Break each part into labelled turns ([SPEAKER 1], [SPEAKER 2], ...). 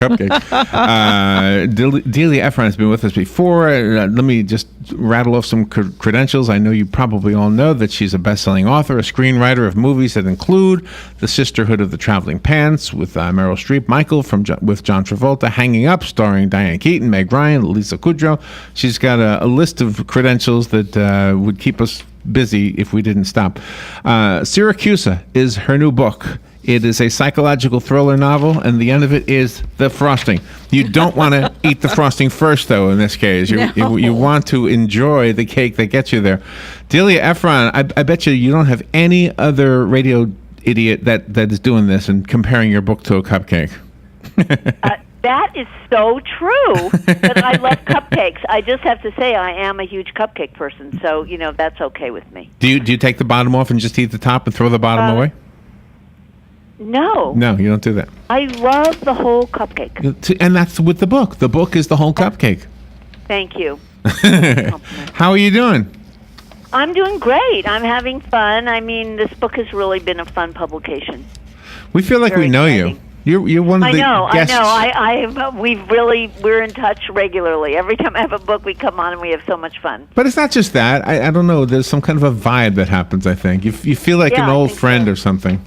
[SPEAKER 1] Cupcake. Delia Ephron has been with us before. Let me just rattle off some credentials. I know you probably all know that she's a best-selling author, a screenwriter of movies that include The Sisterhood of the Traveling Pants with Meryl Streep, Michael with John Travolta, Hanging Up, starring Diane Keaton, Meg Ryan, Lisa Kudrow. She's got a list of credentials that would keep us busy if we didn't stop. Siracusa is her new book. It is a psychological thriller novel, and the end of it is the frosting. You don't want to eat the frosting first, though, in this case. You want to enjoy the cake that gets you there. Delia Ephron, I bet you don't have any other radio idiot that is doing this and comparing your book to a cupcake.
[SPEAKER 2] That is so true. But I love cupcakes. I just have to say I am a huge cupcake person, so, that's okay with me.
[SPEAKER 1] Do you take the bottom off and just eat the top and throw the bottom away?
[SPEAKER 2] No.
[SPEAKER 1] No, you don't do that.
[SPEAKER 2] I love the whole cupcake.
[SPEAKER 1] And that's with the book. The book is the whole cupcake.
[SPEAKER 2] Thank you.
[SPEAKER 1] How are you doing?
[SPEAKER 2] I'm doing great. I'm having fun. I mean, this book has really been a fun publication.
[SPEAKER 1] We feel like we know you. You're one of the guests.
[SPEAKER 2] I know. We're in touch regularly. Every time I have a book, we come on and we have so much fun.
[SPEAKER 1] But it's not just that. I don't know. There's some kind of a vibe that happens, I think. You feel like an old friend or something.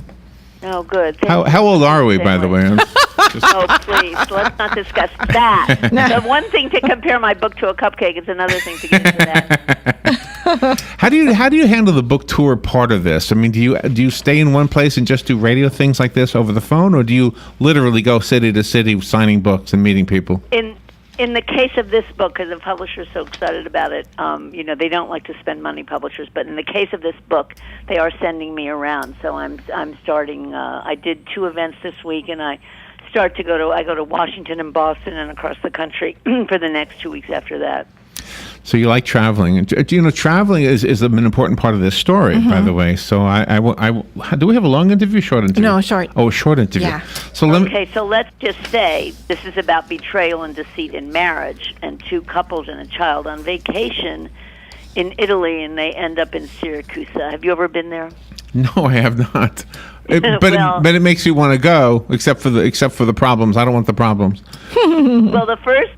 [SPEAKER 2] Oh, good.
[SPEAKER 1] How old are we, by the way?
[SPEAKER 2] Oh, please, let's not discuss that. No. The one thing to compare my book to a cupcake is another thing to get into that.
[SPEAKER 1] How do you handle the book tour part of this? I mean, do you stay in one place and just do radio things like this over the phone, or do you literally go city to city signing books and meeting people?
[SPEAKER 2] In the case of this book, because the publisher's so excited about it, they don't like to spend money, publishers. But in the case of this book, they are sending me around. So I'm starting. I did 2 events this week, and I go to Washington and Boston and across the country for the next 2 weeks after that.
[SPEAKER 1] So you like traveling, and traveling is an important part of this story, by the way. So do we have a long interview, short interview?
[SPEAKER 3] No, short.
[SPEAKER 1] Oh, short interview.
[SPEAKER 3] Yeah.
[SPEAKER 2] So let's just say this is about betrayal and deceit in marriage, and 2 couples and a child on vacation in Italy, and they end up in Siracusa. Have you ever been there?
[SPEAKER 1] No, I have not. But it makes you want to go, except for the problems. I don't want the problems.
[SPEAKER 2] Well, the first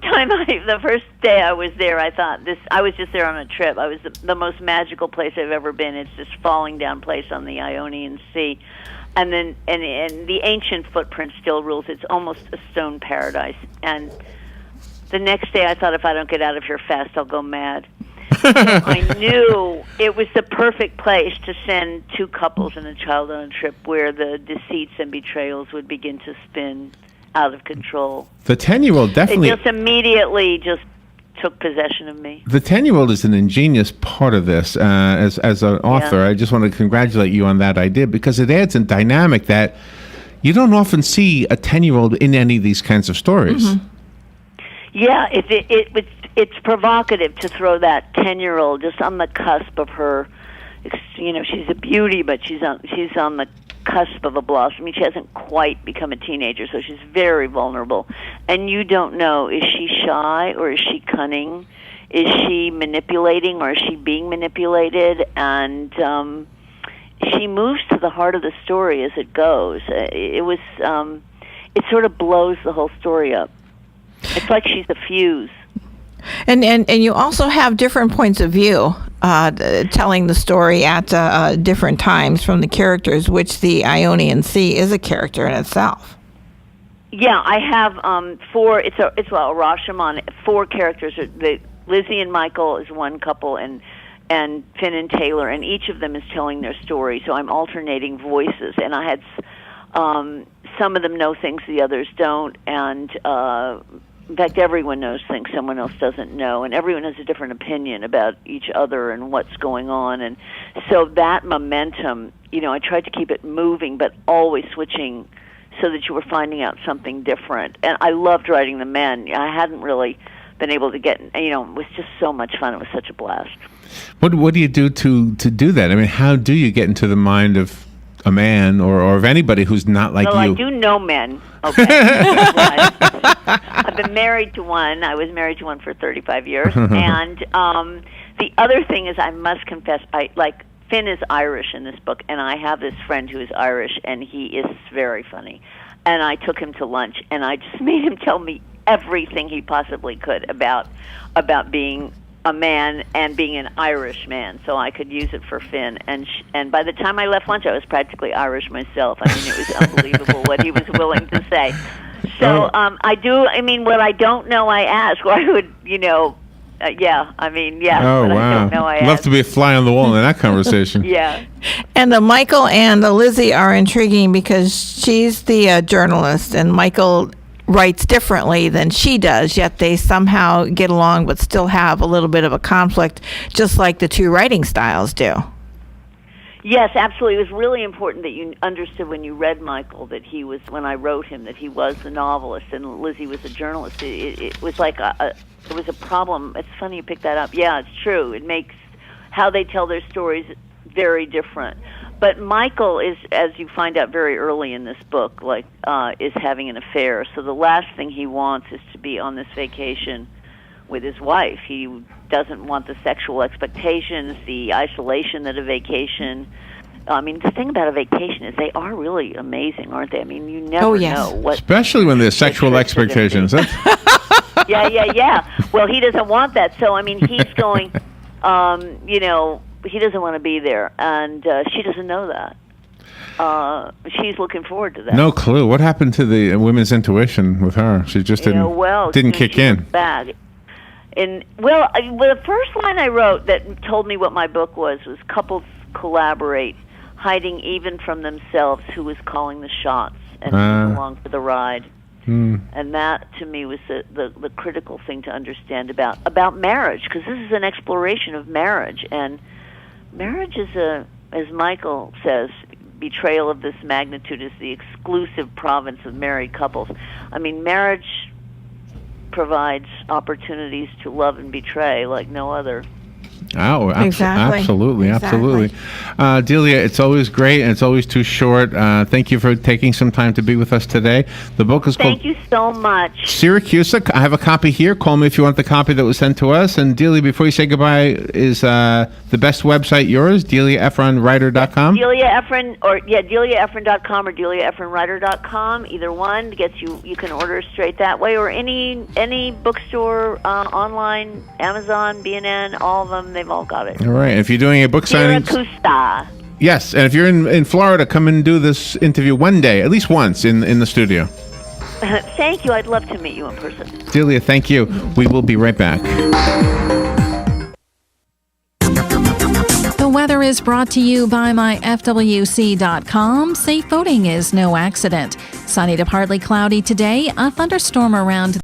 [SPEAKER 2] day I was there, I thought I was just there on a trip. I was the most magical place I've ever been. It's this falling down place on the Ionian Sea, and then and the ancient footprint still rules. It's almost a stone paradise. And the next day, I thought, if I don't get out of here fast, I'll go mad. So I knew it was the perfect place to send 2 couples and a child on a trip where the deceits and betrayals would begin to spin out of control.
[SPEAKER 1] The 10-year-old definitely...
[SPEAKER 2] It just immediately just took possession of me.
[SPEAKER 1] The 10-year-old is an ingenious part of this. As an author, I just want to congratulate you on that idea, because it adds a dynamic that you don't often see a 10-year-old in any of these kinds of stories.
[SPEAKER 3] Mm-hmm.
[SPEAKER 2] Yeah, it's provocative to throw that 10-year-old just on the cusp of her. She's a beauty, but she's on the cusp of a blossom. I mean, she hasn't quite become a teenager, so she's very vulnerable. And you don't know, is she shy or is she cunning? Is she manipulating or is she being manipulated? And she moves to the heart of the story as it goes. It sort of blows the whole story up. It's like she's a fuse.
[SPEAKER 3] And you also have different points of view, telling the story at different times from the characters, which the Ionian Sea is a character in itself.
[SPEAKER 2] Yeah, I have 4. It's a Rashomon. 4 characters. Lizzie and Michael is one couple, and Finn and Taylor, and each of them is telling their story. So I'm alternating voices, and I had some of them know things the others don't, and in fact, everyone knows things someone else doesn't know, and everyone has a different opinion about each other and what's going on. And so that momentum, I tried to keep it moving, but always switching so that you were finding out something different. And I loved writing the men. I hadn't really been able to get, it was just so much fun. It was such a blast.
[SPEAKER 1] What do you do to do that? I mean, how do you get into the mind of a man or of anybody who's not like you?
[SPEAKER 2] Well, I do know men. Okay. I've been married to one. I was married to one for 35 years. And the other thing is, I must confess, Finn is Irish in this book, and I have this friend who is Irish, and he is very funny. and I took him to lunch, and I just made him tell me everything he possibly could about being a man and being an Irish man, so I could use it for Finn. And by the time I left lunch, I was practically Irish myself. I mean, it was unbelievable what he was willing to say. So I do. I mean, what I don't know, I ask, or I would, yeah. I mean, yeah.
[SPEAKER 1] Oh,
[SPEAKER 2] what
[SPEAKER 1] wow.
[SPEAKER 2] I don't know, I
[SPEAKER 1] Love
[SPEAKER 2] ask.
[SPEAKER 1] to be a fly on the wall in that conversation.
[SPEAKER 2] Yeah.
[SPEAKER 3] And the Michael and the Lizzie are intriguing because she's the journalist, and Michael writes differently than she does, yet they somehow get along but still have a little bit of a conflict, just like the two writing styles do.
[SPEAKER 2] Yes, absolutely. It was really important that you understood when you read Michael that he was, when I wrote him, that he was the novelist and Lizzie was the journalist. It was like it was a problem. It's funny you picked that up. Yeah, it's true. It makes how they tell their stories very different. But Michael is, as you find out very early in this book, is having an affair. So the last thing he wants is to be on this vacation with his wife. He doesn't want the sexual expectations, the isolation that a vacation. I mean, the thing about a vacation is they are really amazing, aren't they? I mean, you never know what.
[SPEAKER 1] Especially when there's sexual expectations.
[SPEAKER 2] Yeah. Well, he doesn't want that. So I mean, he's going. He doesn't want to be there, and she doesn't know that. She's looking forward to that.
[SPEAKER 1] No clue. What happened to the women's intuition with her? She just didn't kick in.
[SPEAKER 2] Back. The first line I wrote that told me what my book was couples collaborate, hiding even from themselves who was calling the shots and who's along for the ride. And that, to me, was the critical thing to understand about marriage, because this is an exploration of marriage. And marriage is as Michael says, betrayal of this magnitude is the exclusive province of married couples. I mean, marriage provides opportunities to love and betray like no other.
[SPEAKER 1] Oh,
[SPEAKER 3] Exactly.
[SPEAKER 1] Absolutely. Delia, it's always great, and it's always too short. Thank you for taking some time to be with us today. The book is called...
[SPEAKER 2] Thank you so much.
[SPEAKER 1] Siracusa. I have a copy here. Call me if you want the copy that was sent to us. And Delia, before you say goodbye, is the best website yours, DeliaEphronWriter.com?
[SPEAKER 2] Delia Ephron, DeliaEphron.com or DeliaEphronWriter.com. Either one gets you can order straight that way, or any bookstore, online, Amazon, B&N, all of them. They've all got it.
[SPEAKER 1] All right. If you're doing a book signing...
[SPEAKER 2] Siracusa.
[SPEAKER 1] Yes, and if you're in Florida, come and do this interview one day, at least once, in the studio.
[SPEAKER 2] Thank you. I'd love to meet you in person.
[SPEAKER 1] Delia, thank you. We will be right back.
[SPEAKER 4] The weather is brought to you by myfwc.com. Safe boating is no accident. Sunny to partly cloudy today, a thunderstorm around